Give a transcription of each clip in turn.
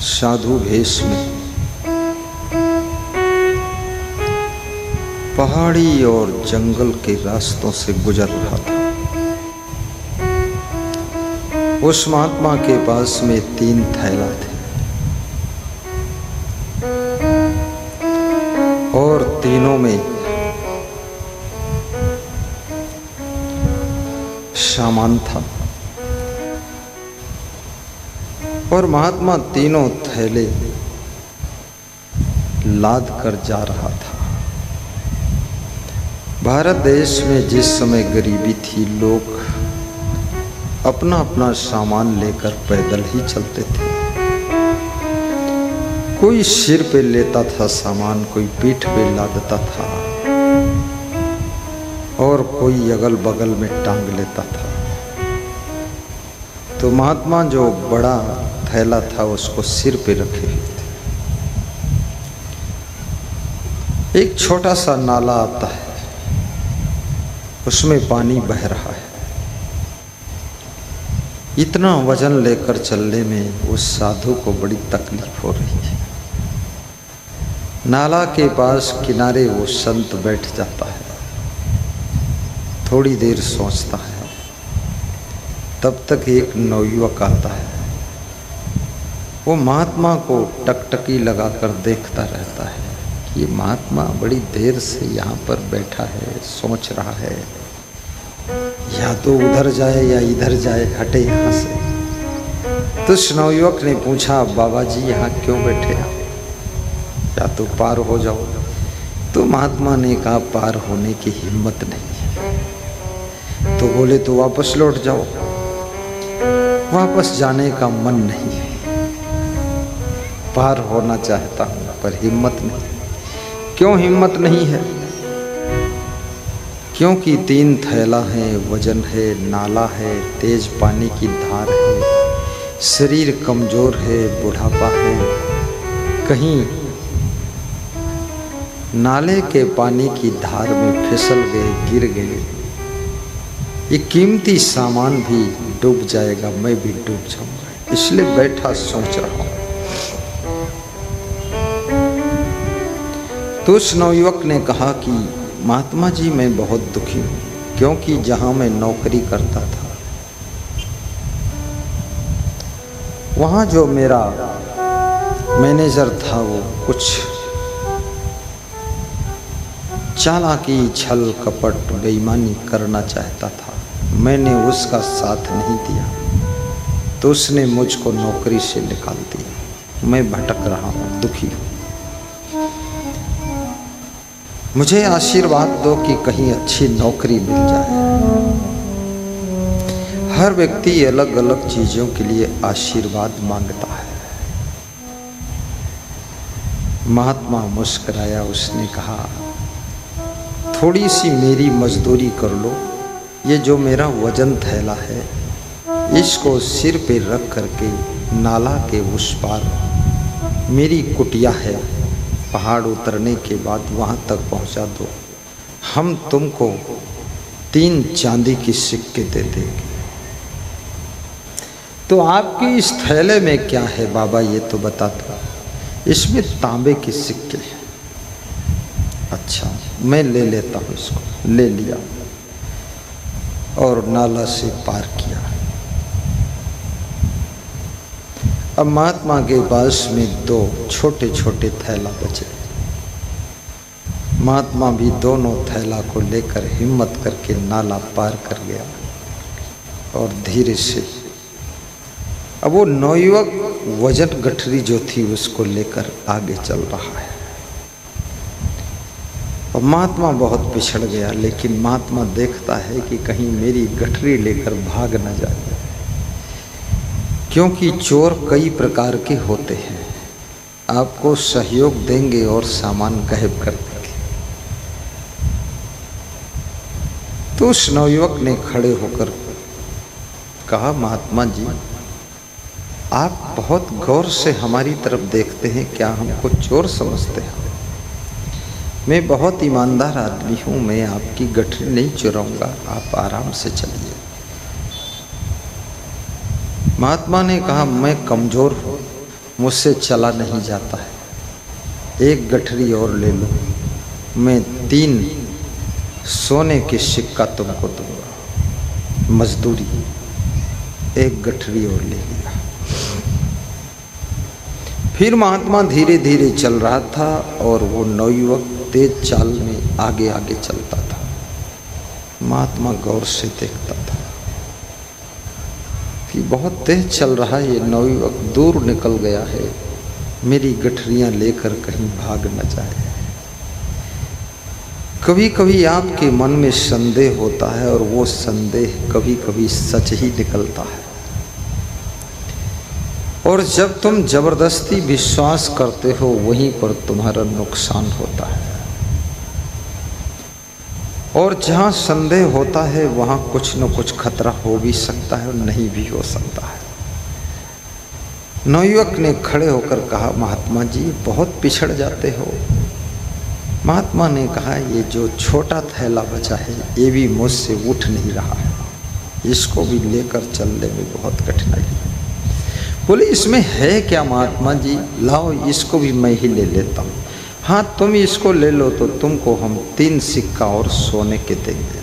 साधु भेष में पहाड़ी और जंगल के रास्तों से गुजर रहा था। उस महात्मा के पास में 3 थैला थे और तीनों में सामान था और महात्मा तीनों थैले लाद कर जा रहा था। भारत देश में जिस समय गरीबी थी, लोग अपना अपना सामान लेकर पैदल ही चलते थे। कोई सिर पे लेता था सामान, कोई पीठ पे लादता था और कोई अगल बगल में टांग लेता था। तो महात्मा जो बड़ा थैला था उसको सिर पे रखे हुए थे। एक छोटा सा नाला आता है, उसमें पानी बह रहा है। इतना वजन लेकर चलने में उस साधु को बड़ी तकलीफ हो रही है। नाला के पास किनारे वो संत बैठ जाता है, थोड़ी देर सोचता है। तब तक एक नवयुवक आता है। वो महात्मा को टकटकी लगाकर देखता रहता है कि ये महात्मा बड़ी देर से यहाँ पर बैठा है, सोच रहा है, या तो उधर जाए या इधर जाए, हटे यहाँ से। तो उस नवयुवक ने पूछा, बाबा जी यहाँ क्यों बैठे आप? या तो पार हो जाओ। तो महात्मा ने कहा, पार होने की हिम्मत नहीं है। तो बोले, तो वापस लौट जाओ। वापस जाने का मन नहीं है, पार होना चाहता हूँ पर हिम्मत नहीं। क्यों हिम्मत नहीं है? क्योंकि 3 थैला है, वजन है, नाला है, तेज पानी की धार है, शरीर कमजोर है, बुढ़ापा है। कहीं नाले के पानी की धार में फिसल गए, गिर गए, ये कीमती सामान भी डूब जाएगा, मैं भी डूब जाऊंगा। इसलिए बैठा सोच रहा हूं। तो उस नवयुवक ने कहा कि महात्मा जी मैं बहुत दुखी हूँ, क्योंकि जहाँ मैं नौकरी करता था वहाँ जो मेरा मैनेजर था वो कुछ चालाकी, छल कपट, बेईमानी करना चाहता था। मैंने उसका साथ नहीं दिया तो उसने मुझको नौकरी से निकाल दिया। मैं भटक रहा हूँ, दुखी हूँ। मुझे आशीर्वाद दो कि कहीं अच्छी नौकरी मिल जाए। हर व्यक्ति अलग अलग चीजों के लिए आशीर्वाद मांगता है। महात्मा मुस्कुराया, उसने कहा, थोड़ी सी मेरी मजदूरी कर लो। ये जो मेरा वजन थैला है, इसको सिर पे रख करके नाला के उस पार मेरी कुटिया है, पहाड़ उतरने के बाद वहाँ तक पहुँचा दो। हम तुमको 3 चांदी की सिक्के दे देंगे। तो आपकी इस थैले में क्या है बाबा, ये तो बता दो। इसमें तांबे के सिक्के हैं। अच्छा, मैं ले लेता हूँ इसको। ले लिया और नाला से पार किया। अब महात्मा के पास में 2 छोटे छोटे थैला बचे। महात्मा भी दोनों थैला को लेकर हिम्मत करके नाला पार कर गया और धीरे से अब वो नवयुवक वजन गठरी जो थी उसको लेकर आगे चल रहा है। और महात्मा बहुत पिछड़ गया, लेकिन महात्मा देखता है कि कहीं मेरी गठरी लेकर भाग न जाए, क्योंकि चोर कई प्रकार के होते हैं। आपको सहयोग देंगे और सामान गायब कर देंगे। तो उस नवयुवक ने खड़े होकर कहा, महात्मा जी आप बहुत गौर से हमारी तरफ देखते हैं, क्या हमको चोर समझते हैं? मैं बहुत ईमानदार आदमी हूँ, मैं आपकी गठरी नहीं चुराऊंगा, आप आराम से चलिए। महात्मा ने कहा, मैं कमज़ोर हूँ, मुझसे चला नहीं जाता है, एक गठरी और ले लो, मैं 3 सोने के सिक्का तुमको दूंगा मजदूरी। एक गठरी और ले लिया। फिर महात्मा धीरे धीरे चल रहा था और वो नवयुवक तेज चाल में आगे आगे चलता था। महात्मा गौर से देखता था कि बहुत तेज चल रहा है ये नवयुवक, दूर निकल गया है, मेरी गठरियां लेकर कहीं भाग न जाए। कभी कभी आपके मन में संदेह होता है और वो संदेह कभी कभी सच ही निकलता है। और जब तुम जबरदस्ती विश्वास करते हो वहीं पर तुम्हारा नुकसान होता है। और जहाँ संदेह होता है वहाँ कुछ न कुछ खतरा हो भी सकता है और नहीं भी हो सकता है। नवयुवक ने खड़े होकर कहा, महात्मा जी बहुत पिछड़ जाते हो। महात्मा ने कहा, ये जो छोटा थैला बचा है ये भी मुझसे उठ नहीं रहा है, इसको भी लेकर चलने में बहुत कठिनाई है। बोले इसमें है क्या महात्मा जी, लाओ इसको भी मैं ही ले लेता हूँ। हाँ तुम इसको ले लो तो तुमको हम 3 सिक्का और सोने के देंगे,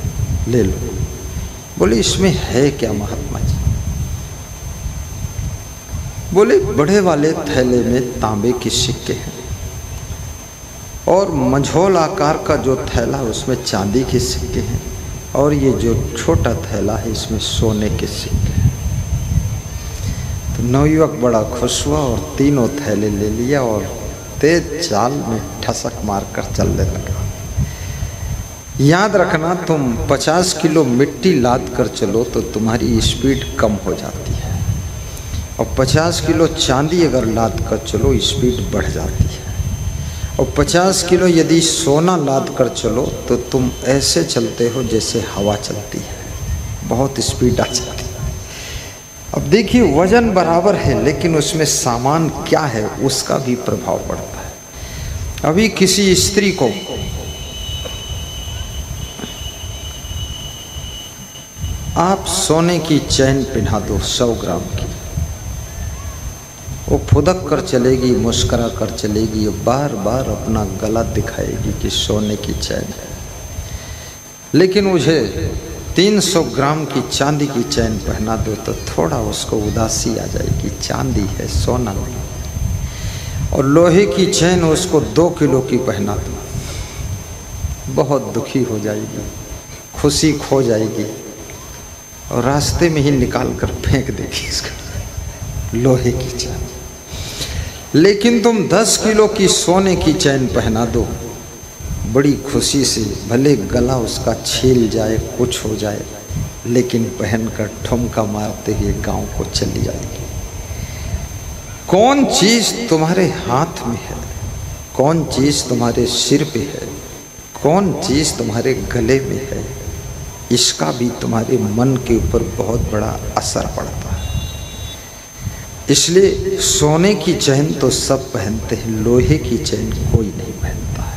ले लो। बोले इसमें है क्या महात्मा जी। बोले बड़े वाले थैले में तांबे के सिक्के हैं और मंझोल आकार का जो थैला है उसमें चांदी के सिक्के हैं और ये जो छोटा थैला है इसमें सोने के सिक्के हैं। तो नवयुवक बड़ा खुश हुआ और तीनों थैले ले लिया और तेज चाल में ठसक मारकर चलने लगा। याद रखना तुम 50 किलो मिट्टी लाद कर चलो तो तुम्हारी स्पीड कम हो जाती है और 50 किलो चांदी अगर लाद कर चलो स्पीड बढ़ जाती है और 50 किलो यदि सोना लाद कर चलो तो तुम ऐसे चलते हो जैसे हवा चलती है, बहुत स्पीड आ जाती है। अब देखिए वजन बराबर है लेकिन उसमें सामान क्या है उसका भी प्रभाव पड़ता है। अभी किसी स्त्री को आप सोने की चैन पहना दो 100 ग्राम की, वो फुदक कर चलेगी, मुस्करा कर चलेगी, बार बार अपना गला दिखाएगी कि सोने की चैन है। लेकिन मुझे 300 ग्राम की चांदी की चैन पहना दो तो थोड़ा उसको उदासी आ जाएगी, चांदी है सोना नहीं। और लोहे की चैन उसको 2 किलो की पहना दो, बहुत दुखी हो जाएगी, खुशी खो जाएगी और रास्ते में ही निकाल कर फेंक देगी इसका लोहे की चैन। लेकिन तुम 10 किलो की सोने की चैन पहना दो, बड़ी खुशी से, भले गला उसका छील जाए कुछ हो जाए लेकिन पहनकर ठुमका मारते हुए गांव को चली जाएगी। कौन चीज़ तुम्हारे हाथ में है, कौन चीज़ तुम्हारे सिर पे है, कौन चीज़ तुम्हारे गले में है, इसका भी तुम्हारे मन के ऊपर बहुत बड़ा असर पड़ता है। इसलिए सोने की चैन तो सब पहनते हैं, लोहे की चैन कोई नहीं पहनता है।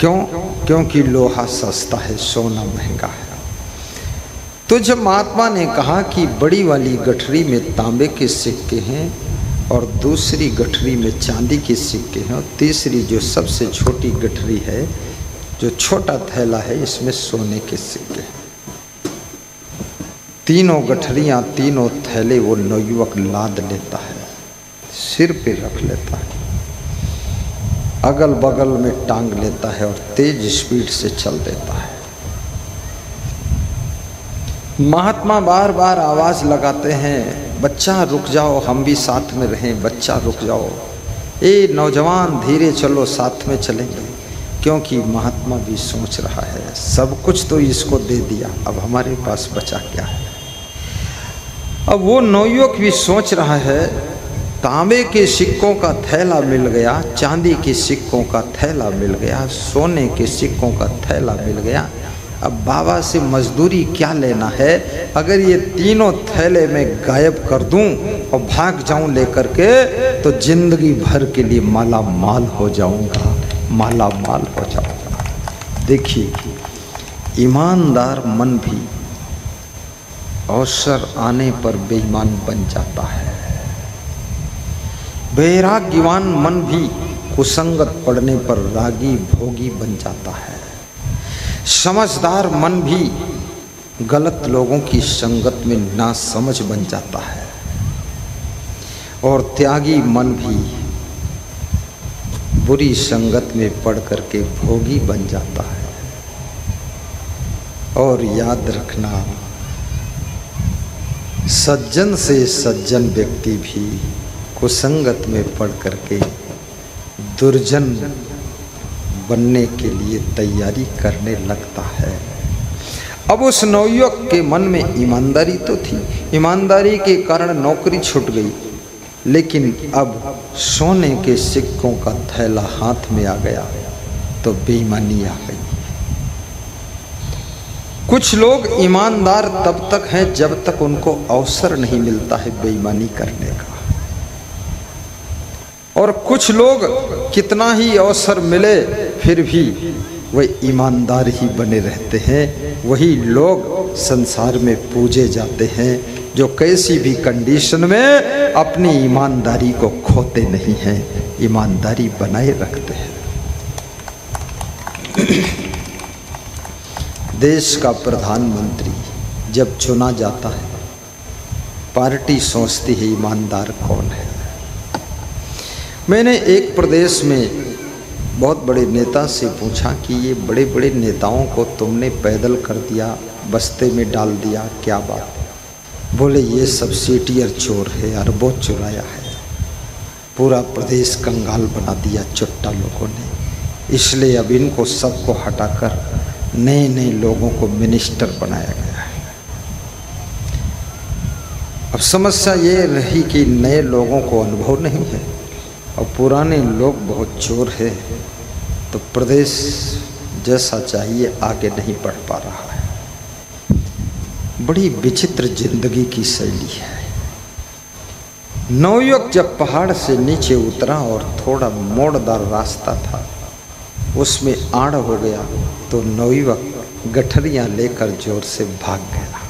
क्यों? क्योंकि लोहा सस्ता है, सोना महंगा है। तो जब महात्मा ने कहा कि बड़ी वाली गठरी में तांबे के सिक्के हैं और दूसरी गठरी में चांदी के सिक्के हैं और तीसरी जो सबसे छोटी गठरी है, जो छोटा थैला है, इसमें सोने के सिक्के हैं। तीनों गठरियाँ, तीनों थैले वो नवयुवक लाद लेता है, सिर पे रख लेता है, अगल बगल में टांग लेता है और तेज स्पीड से चल देता है। महात्मा बार बार आवाज़ लगाते हैं, बच्चा रुक जाओ, हम भी साथ में रहें, बच्चा रुक जाओ, ए नौजवान धीरे चलो, साथ में चलेंगे। क्योंकि महात्मा भी सोच रहा है सब कुछ तो इसको दे दिया, अब हमारे पास बचा क्या है। अब वो नवयुवक भी सोच रहा है, तांबे के सिक्कों का थैला मिल गया, चांदी के सिक्कों का थैला मिल गया, सोने के सिक्कों का थैला मिल गया, अब बाबा से मजदूरी क्या लेना है। अगर ये तीनों थैले में गायब कर दूं और भाग जाऊं लेकर के तो जिंदगी भर के लिए माला माल हो जाऊंगा, माला माल हो जाऊंगा। देखिए ईमानदार मन भी अवसर आने पर बेईमान बन जाता है। वैराग्यवान मन भी कुसंगत पड़ने पर रागी भोगी बन जाता है। समझदार मन भी गलत लोगों की संगत में नासमझ बन जाता है और त्यागी मन भी बुरी संगत में पड़ करके भोगी बन जाता है। और याद रखना, सज्जन से सज्जन व्यक्ति भी कुसंगत में पड़ करके दुर्जन बनने के लिए तैयारी करने लगता है। अब उस नवयुवक के मन में ईमानदारी तो थी, ईमानदारी के कारण नौकरी छूट गई, लेकिन अब सोने के सिक्कों का थैला हाथ में आ गया तो बेईमानी आ गई। कुछ लोग ईमानदार तब तक हैं जब तक उनको अवसर नहीं मिलता है बेईमानी करने का, और कुछ लोग कितना ही अवसर मिले फिर भी वे ईमानदार ही बने रहते हैं। वही लोग संसार में पूजे जाते हैं जो कैसी भी कंडीशन में अपनी ईमानदारी को खोते नहीं हैं, ईमानदारी बनाए रखते हैं। देश का प्रधानमंत्री जब चुना जाता है, पार्टी सोचती है ईमानदार कौन है। मैंने एक प्रदेश में बहुत बड़े नेता से पूछा कि ये बड़े बड़े नेताओं को तुमने पैदल कर दिया, बस्ते में डाल दिया, क्या बात? बोले ये सब सीटियर चोर है, अरबों चुराया है, पूरा प्रदेश कंगाल बना दिया चुट्टा लोगों ने, इसलिए अब इनको सबको हटाकर नए नए लोगों को मिनिस्टर बनाया गया है। अब समस्या ये रही कि नए लोगों को अनुभव नहीं है और पुराने लोग बहुत चोर है, तो प्रदेश जैसा चाहिए आगे नहीं बढ़ पा रहा है। बड़ी विचित्र जिंदगी की शैली है। नवयुवक जब पहाड़ से नीचे उतरा और थोड़ा मोड़दार रास्ता था, उसमें आड़ हो गया तो नवयुवक गठरियां लेकर जोर से भाग गया।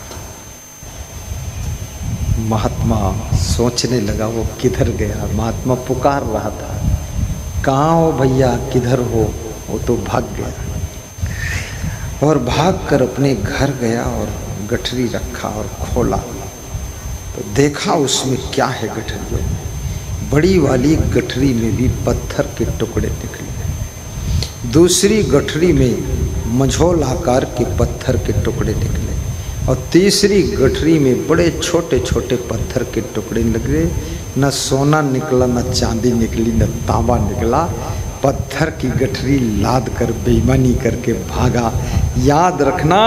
महात्मा सोचने लगा वो किधर गया। महात्मा पुकार रहा था, कहाँ हो भैया, किधर हो? वो तो भाग गया और भागकर अपने घर गया और गठरी रखा और खोला तो देखा उसमें क्या है। गठरियों में बड़ी वाली गठरी में भी पत्थर के टुकड़े निकले, दूसरी गठरी में मझोल आकार के पत्थर के टुकड़े निकले और तीसरी गठरी में बड़े छोटे छोटे पत्थर के टुकड़े निकले। न सोना निकला, न चांदी निकली, न तांबा निकला। पत्थर की गठरी लाद कर बेईमानी करके भागा। याद रखना,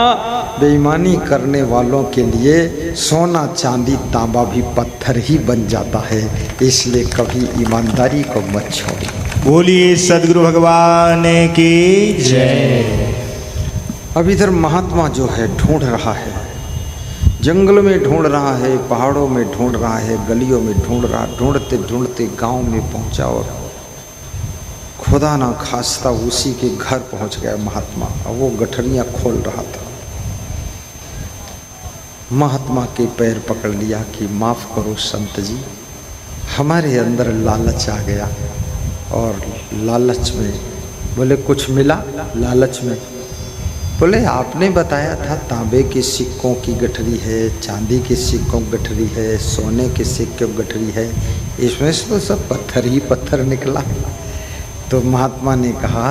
बेईमानी करने वालों के लिए सोना चांदी तांबा भी पत्थर ही बन जाता है, इसलिए कभी ईमानदारी को मत छोड़ो। बोलिए सद्गुरु भगवान की जय। अब इधर महात्मा जो है ढूंढ रहा है, जंगल में ढूंढ रहा है, पहाड़ों में ढूंढ रहा है, गलियों में ढूंढ रहा, ढूंढते ढूंढते गांव में पहुंचा और खुदा ना खास्ता उसी के घर पहुंच गया महात्मा। और वो गठरियां खोल रहा था। महात्मा के पैर पकड़ लिया कि माफ़ करो संत जी, हमारे अंदर लालच आ गया और लालच में बोले कुछ मिला। लालच में बोले आपने बताया था तांबे के सिक्कों की गठरी है, चांदी के सिक्कों की गठरी है, सोने के सिक्कों की गठरी है, इसमें से तो सब पत्थर ही पत्थर निकला। तो महात्मा ने कहा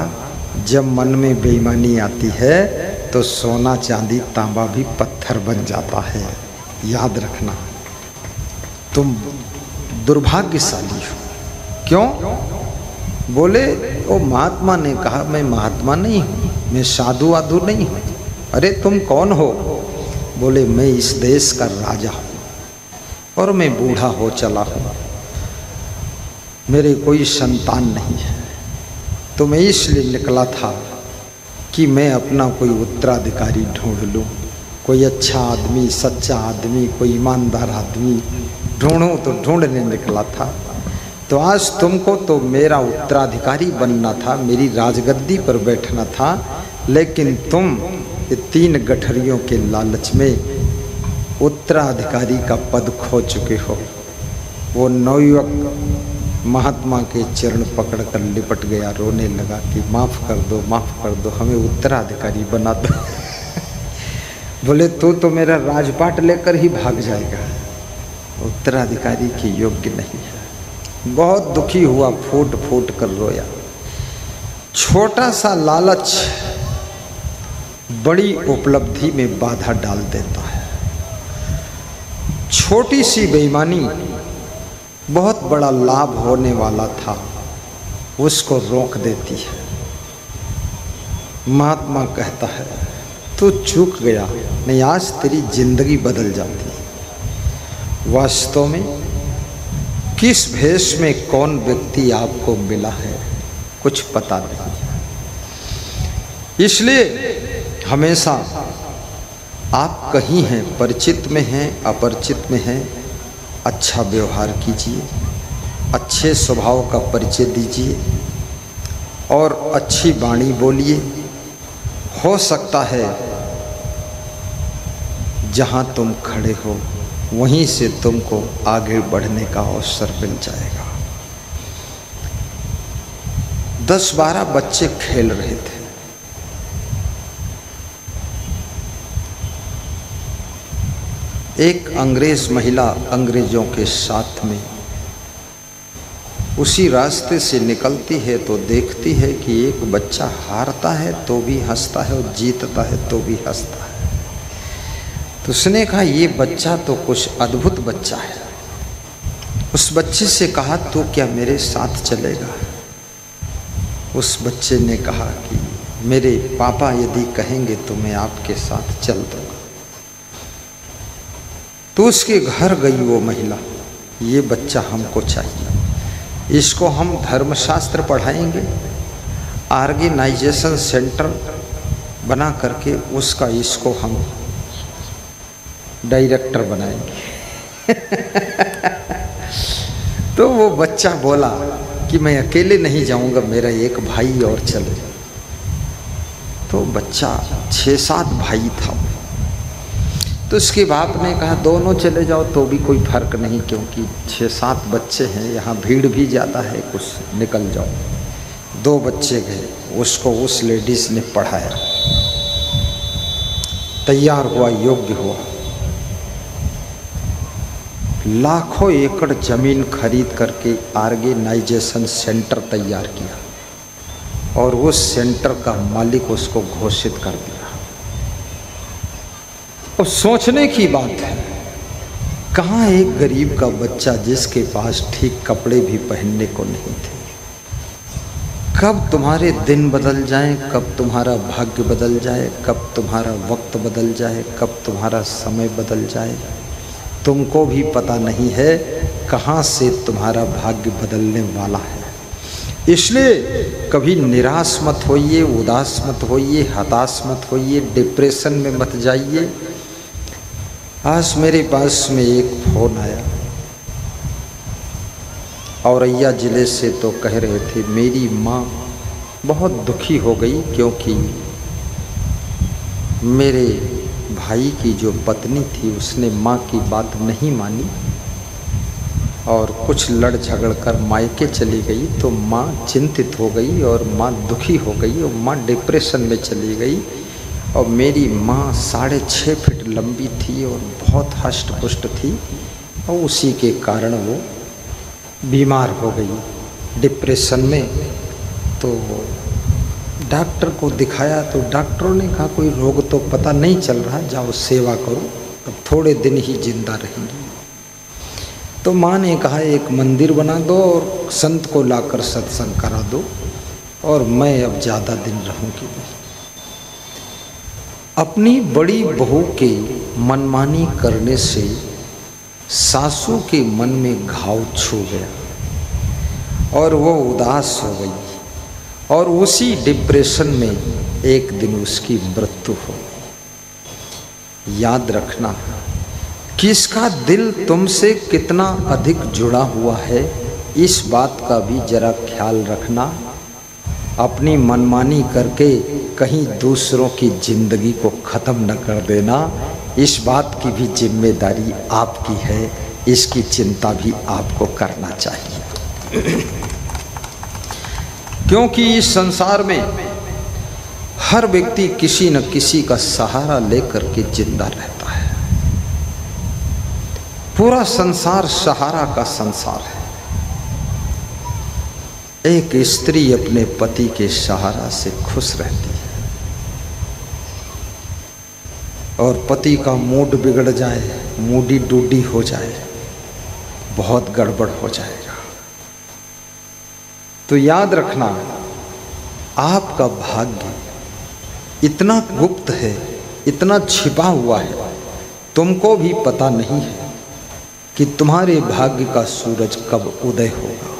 जब मन में बेईमानी आती है तो सोना चांदी तांबा भी पत्थर बन जाता है। याद रखना, तुम दुर्भाग्यशाली हो। क्यों? बोले ओ महात्मा ने कहा मैं महात्मा नहीं हूँ, मैं साधु वाधु नहीं हूँ। अरे तुम कौन हो? बोले मैं इस देश का राजा हूँ और मैं बूढ़ा हो चला हूँ, मेरे कोई संतान नहीं है, तो मैं इसलिए निकला था कि मैं अपना कोई उत्तराधिकारी ढूंढ लूँ, कोई अच्छा आदमी, सच्चा आदमी, कोई ईमानदार आदमी ढूंढूँ, तो ढूंढने निकला था। तो आज तुमको तो मेरा उत्तराधिकारी बनना था, मेरी राजगद्दी पर बैठना था, लेकिन तुम ये 3 गठरियों के लालच में उत्तराधिकारी का पद खो चुके हो। वो नवयुवक महात्मा के चरण पकड़कर लिपट गया, रोने लगा कि माफ़ कर दो, माफ़ कर दो, हमें उत्तराधिकारी बना दो। बोले तो मेरा राजपाट लेकर ही भाग जाएगा, उत्तराधिकारी के योग्य नहीं है। बहुत दुखी हुआ, फूट फूट कर रोया। छोटा सा लालच बड़ी उपलब्धि में बाधा डाल देता है। छोटी सी बेईमानी बहुत बड़ा लाभ होने वाला था, उसको रोक देती है। महात्मा कहता है तू चूक गया, नहीं आज तेरी जिंदगी बदल जाती। वास्तव में किस भेष में कौन व्यक्ति आपको मिला है कुछ पता नहीं, इसलिए हमेशा आप कहीं हैं, परिचित में हैं, अपरिचित में हैं, अच्छा व्यवहार कीजिए, अच्छे स्वभाव का परिचय दीजिए और अच्छी वाणी बोलिए। हो सकता है जहाँ तुम खड़े हो वहीं से तुमको आगे बढ़ने का अवसर मिल जाएगा। 10-12 बच्चे खेल रहे थे। एक अंग्रेज महिला अंग्रेजों के साथ में उसी रास्ते से निकलती है तो देखती है कि एक बच्चा हारता है तो भी हंसता है और जीतता है तो भी हंसता है। तो उसने कहा ये बच्चा तो कुछ अद्भुत बच्चा है। उस बच्चे से कहा तो क्या मेरे साथ चलेगा? उस बच्चे ने कहा कि मेरे पापा यदि कहेंगे तो मैं आपके साथ चल दूँगा। तो उसके घर गई वो महिला, ये बच्चा हमको चाहिए, इसको हम धर्मशास्त्र पढ़ाएंगे, ऑर्गेनाइजेशन सेंटर बना करके उसका इसको हम डायरेक्टर बनाएंगे। तो वो बच्चा बोला कि मैं अकेले नहीं जाऊंगा, मेरा एक भाई और चले। तो बच्चा 6-7 भाई था। तो उसके बाप ने कहा दोनों चले जाओ तो भी कोई फर्क नहीं, क्योंकि 6-7 बच्चे हैं, यहाँ भीड़ भी ज़्यादा है, कुछ निकल जाओ। 2 बच्चे गए, उसको उस लेडीज़ ने पढ़ाया, तैयार हुआ, योग्य हुआ। लाखों एकड़ जमीन खरीद करके ऑर्गेनाइजेशन सेंटर तैयार किया और उस सेंटर का मालिक उसको घोषित कर दिया। और सोचने की बात है, कहाँ एक गरीब का बच्चा जिसके पास ठीक कपड़े भी पहनने को नहीं थे। कब तुम्हारे दिन बदल जाएं, कब तुम्हारा भाग्य बदल जाए, कब तुम्हारा वक्त बदल जाए, कब तुम्हारा समय बदल जाए, तुमको भी पता नहीं है कहाँ से तुम्हारा भाग्य बदलने वाला है। इसलिए कभी निराश मत होइए, उदास मत होइए, हताश मत होइए, डिप्रेशन में मत जाइए। आज मेरे पास में एक फ़ोन आया, औरैया ज़िले से, तो कह रहे थे मेरी माँ बहुत दुखी हो गई क्योंकि मेरे भाई की जो पत्नी थी उसने माँ की बात नहीं मानी और कुछ लड़ झगड़ कर मायके चली गई। तो माँ चिंतित हो गई और माँ दुखी हो गई और माँ डिप्रेशन में चली गई। और मेरी माँ 6.5 फीट लंबी थी और बहुत हष्ट पुष्ट थी और उसी के कारण वो बीमार हो गई डिप्रेशन में। तो डॉक्टर को दिखाया तो डॉक्टरों ने कहा कोई रोग तो पता नहीं चल रहा, जाओ सेवा करो, अब थोड़े दिन ही जिंदा रहेंगी। तो माँ ने कहा एक मंदिर बना दो और संत को लाकर सत्संग करा दो और मैं अब ज़्यादा दिन रहूँगी नहीं। अपनी बड़ी बहू के मनमानी करने से सासू के मन में घाव छू गया और वो उदास हो गई और उसी डिप्रेशन में एक दिन उसकी मृत्यु हो गई। याद रखना, किसका दिल तुमसे कितना अधिक जुड़ा हुआ है इस बात का भी जरा ख्याल रखना। अपनी मनमानी करके कहीं दूसरों की जिंदगी को ख़त्म न कर देना, इस बात की भी जिम्मेदारी आपकी है, इसकी चिंता भी आपको करना चाहिए। क्योंकि इस संसार में हर व्यक्ति किसी न किसी का सहारा लेकर के जिंदा रहता है। पूरा संसार सहारा का संसार है। एक स्त्री अपने पति के सहारा से खुश रहती है, और पति का मूड बिगड़ जाए, मूडी डूडी हो जाए, बहुत गड़बड़ हो जाएगा। तो याद रखना, आपका भाग्य इतना गुप्त है, इतना छिपा हुआ है, तुमको भी पता नहीं है कि तुम्हारे भाग्य का सूरज कब उदय होगा।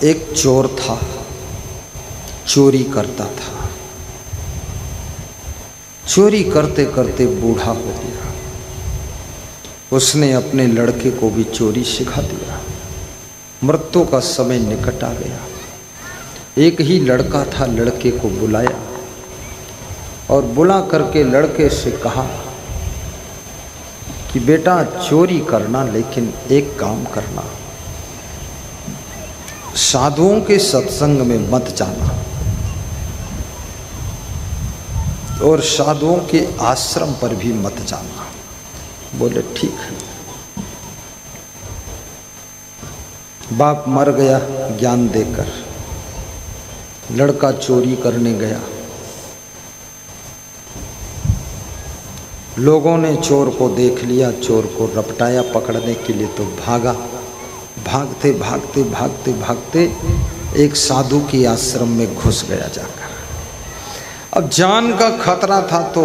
एक चोर था, चोरी करता था। चोरी करते करते बूढ़ा हो गया। उसने अपने लड़के को भी चोरी सिखा दिया। मृत्यु का समय निकट आ गया। एक ही लड़का था, लड़के को बुलाया और बुला करके लड़के से कहा कि बेटा चोरी करना, लेकिन एक काम करना, साधुओं के सत्संग में मत जाना और साधुओं के आश्रम पर भी मत जाना। बोले ठीक है। बाप मर गया ज्ञान देकर। लड़का चोरी करने गया। लोगों ने चोर को देख लिया, चोर को रपटाया पकड़ने के लिए, तो भागा। भागते भागते भागते भागते एक साधु के आश्रम में घुस गया जाकर। अब जान का खतरा था तो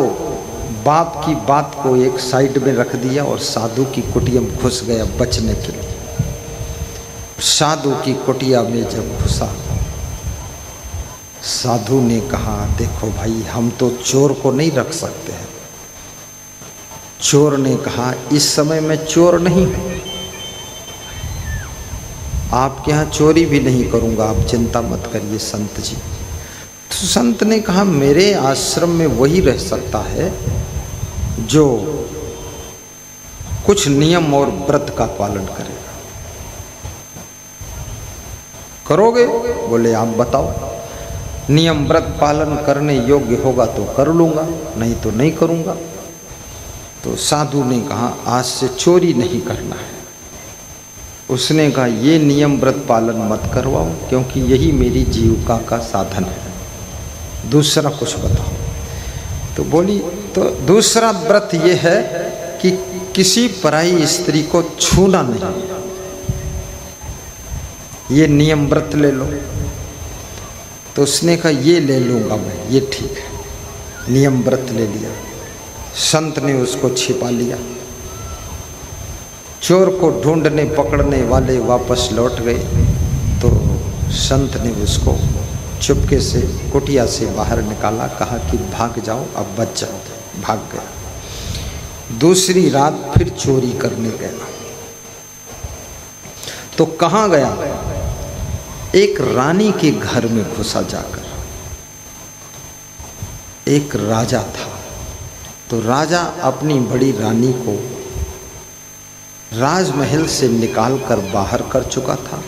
बाप की बात को एक साइड में रख दिया और साधु की कुटिया में घुस गया बचने के लिए। साधु की कुटिया में जब घुसा, साधु ने कहा देखो भाई, हम तो चोर को नहीं रख सकते हैं। चोर ने कहा इस समय मैं चोर नहीं हूं, आपके यहाँ चोरी भी नहीं करूंगा, आप चिंता मत करिए संत जी। तो संत ने कहा मेरे आश्रम में वही रह सकता है जो कुछ नियम और व्रत का पालन करेगा। करोगे? बोले आप बताओ। नियम व्रत पालन करने योग्य होगा तो कर लूँगा, नहीं तो नहीं करूँगा। तो साधु ने कहा आज से चोरी नहीं करना है। उसने कहा ये नियम व्रत पालन मत करवाओ, क्योंकि यही मेरी जीविका का साधन है, दूसरा कुछ बताओ। तो बोली तो दूसरा व्रत ये है कि किसी पराई स्त्री को छूना नहीं, ये नियम व्रत ले लो। तो उसने कहा ये ले लूँगा मैं, ये ठीक है। नियम व्रत ले लिया। संत ने उसको छिपा लिया। चोर को ढूंढने पकड़ने वाले वापस लौट गए तो संत ने उसको चुपके से कुटिया से बाहर निकाला, कहा कि भाग जाओ, अब बच जाओ। भाग गया। दूसरी रात फिर चोरी करने गया। तो कहाँ गया? एक रानी के घर में घुसा जाकर। एक राजा था, तो राजा अपनी बड़ी रानी को राजमहल से निकालकर बाहर कर चुका था,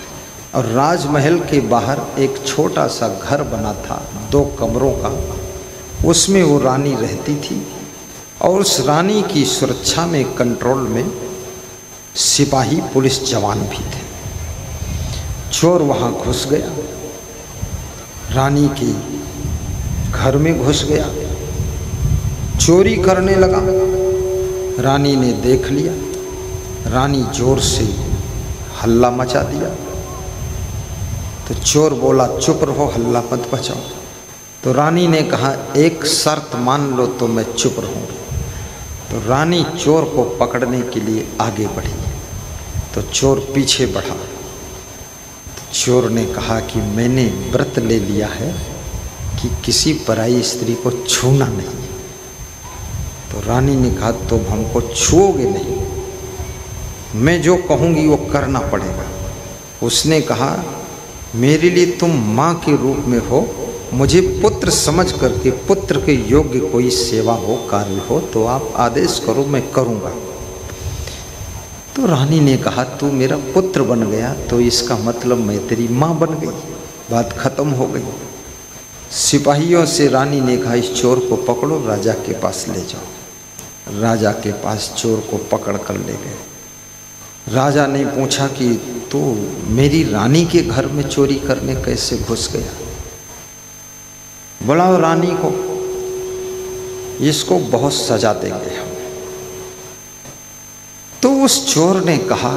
और राजमहल के बाहर एक छोटा सा घर बना था 2 कमरों का, उसमें वो रानी रहती थी। और उस रानी की सुरक्षा में, कंट्रोल में सिपाही पुलिस जवान भी थे। चोर वहाँ घुस गया, रानी के घर में घुस गया, चोरी करने लगा। रानी ने देख लिया। रानी जोर से हल्ला मचा दिया। तो चोर बोला चुप रहो, हल्ला मत मचाओ। तो रानी ने कहा एक शर्त मान लो तो मैं चुप रहूँगी। तो रानी चोर को पकड़ने के लिए आगे बढ़ी, तो चोर पीछे बढ़ा। तो चोर ने कहा कि मैंने व्रत ले लिया है कि किसी पराई स्त्री को छूना नहीं। तो रानी ने कहा तुम हमको छुओगे नहीं, मैं जो कहूँगी वो करना पड़ेगा। उसने कहा मेरे लिए तुम माँ के रूप में हो, मुझे पुत्र समझ करके, पुत्र के योग्य कोई सेवा हो, कार्य हो तो आप आदेश करो, मैं करूँगा। तो रानी ने कहा तू मेरा पुत्र बन गया तो इसका मतलब मैं तेरी माँ बन गई, बात खत्म हो गई। सिपाहियों से रानी ने कहा इस चोर को पकड़ो, राजा के पास ले जाओ। राजा के पास चोर को पकड़ कर ले गए। राजा ने पूछा कि तू मेरी रानी के घर में चोरी करने कैसे घुस गया? बुलाओ रानी को, इसको बहुत सजा देंगे हम। तो उस चोर ने कहा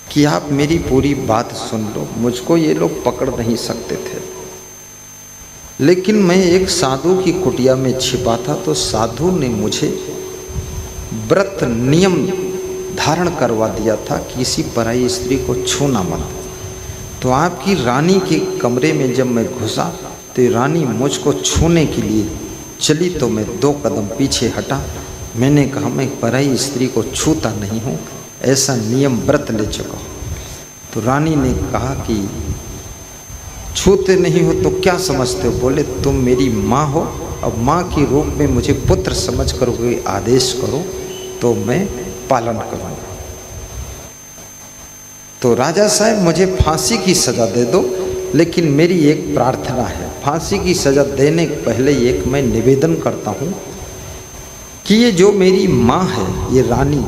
कि आप मेरी पूरी बात सुन लो, मुझको ये लोग पकड़ नहीं सकते थे, लेकिन मैं एक साधु की कुटिया में छिपा था तो साधु ने मुझे व्रत नियम धारण करवा दिया था, किसी पराई स्त्री को छूना मत। तो आपकी रानी के कमरे में जब मैं घुसा तो रानी मुझको छूने के लिए चली तो मैं 2 कदम पीछे हटा। मैंने कहा मैं पराई स्त्री को छूता नहीं हूँ, ऐसा नियम व्रत ले चुका हूँ। तो रानी ने कहा कि छूते नहीं हो तो क्या समझते हो? बोले तुम मेरी माँ हो, अब माँ के रूप में मुझे पुत्र समझ कर कोई आदेश करो तो मैं पालन करूँगा। तो राजा साहब मुझे फांसी की सज़ा दे दो, लेकिन मेरी एक प्रार्थना है। फांसी की सज़ा देने के पहले एक मैं निवेदन करता हूँ कि ये जो मेरी माँ है, ये रानी,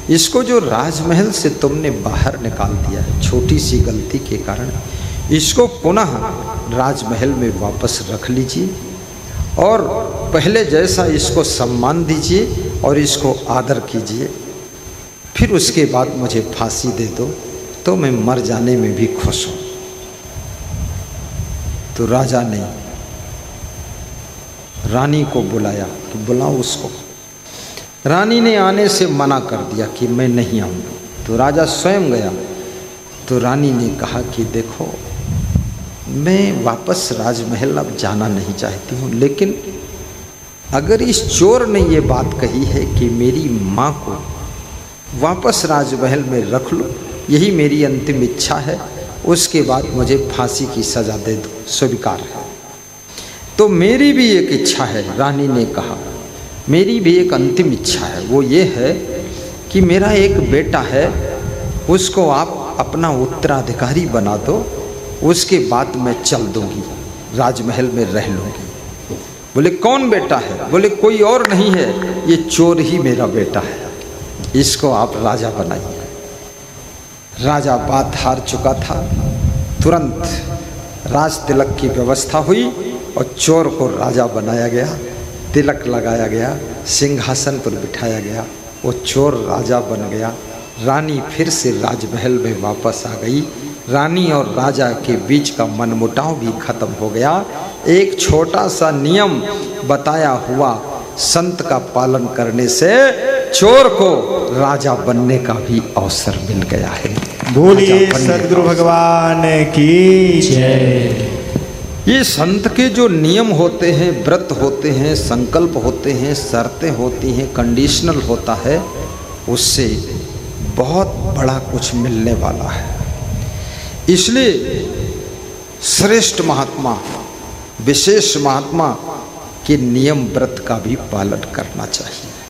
इसको जो राजमहल से तुमने बाहर निकाल दिया है छोटी सी गलती के कारण, इसको पुनः राजमहल में वापस रख लीजिए और पहले जैसा इसको सम्मान दीजिए और इसको आदर कीजिए। फिर उसके बाद मुझे फांसी दे दो तो मैं मर जाने में भी खुश हूँ। तो राजा ने रानी को बुलाया कि बुलाओ उसको। रानी ने आने से मना कर दिया कि मैं नहीं आऊँगा। तो राजा स्वयं गया। तो रानी ने कहा कि देखो मैं वापस राजमहल अब जाना नहीं चाहती हूँ, लेकिन अगर इस चोर ने ये बात कही है कि मेरी माँ को वापस राजमहल में रख लो, यही मेरी अंतिम इच्छा है, उसके बाद मुझे फांसी की सज़ा दे दो, स्वीकार है। तो मेरी भी एक इच्छा है, रानी ने कहा, मेरी भी एक अंतिम इच्छा है, वो ये है कि मेरा एक बेटा है, उसको आप अपना उत्तराधिकारी बना दो, उसके बाद मैं चल दूंगी, राजमहल में रह लूँगी। बोले कौन बेटा है? बोले कोई और नहीं है, ये चोर ही मेरा बेटा है, इसको आप राजा बनाइए। राजा बात हार चुका था। तुरंत राज तिलक की व्यवस्था हुई और चोर को राजा बनाया गया, तिलक लगाया गया, सिंहासन पर बिठाया गया, वो चोर राजा बन गया। रानी फिर से राजमहल में वापस आ गई। रानी और राजा के बीच का मनमुटाव भी खत्म हो गया। एक छोटा सा नियम बताया हुआ संत का पालन करने से चोर को राजा बनने का भी अवसर मिल गया है। बोलिए सद्गुरु भगवान की जय। ये संत के जो नियम होते हैं, व्रत होते हैं, संकल्प होते हैं, शर्तें होती हैं, कंडीशनल होता है, उससे बहुत बड़ा कुछ मिलने वाला है। इसलिए श्रेष्ठ महात्मा, विशेष महात्मा के नियम व्रत का भी पालन करना चाहिए।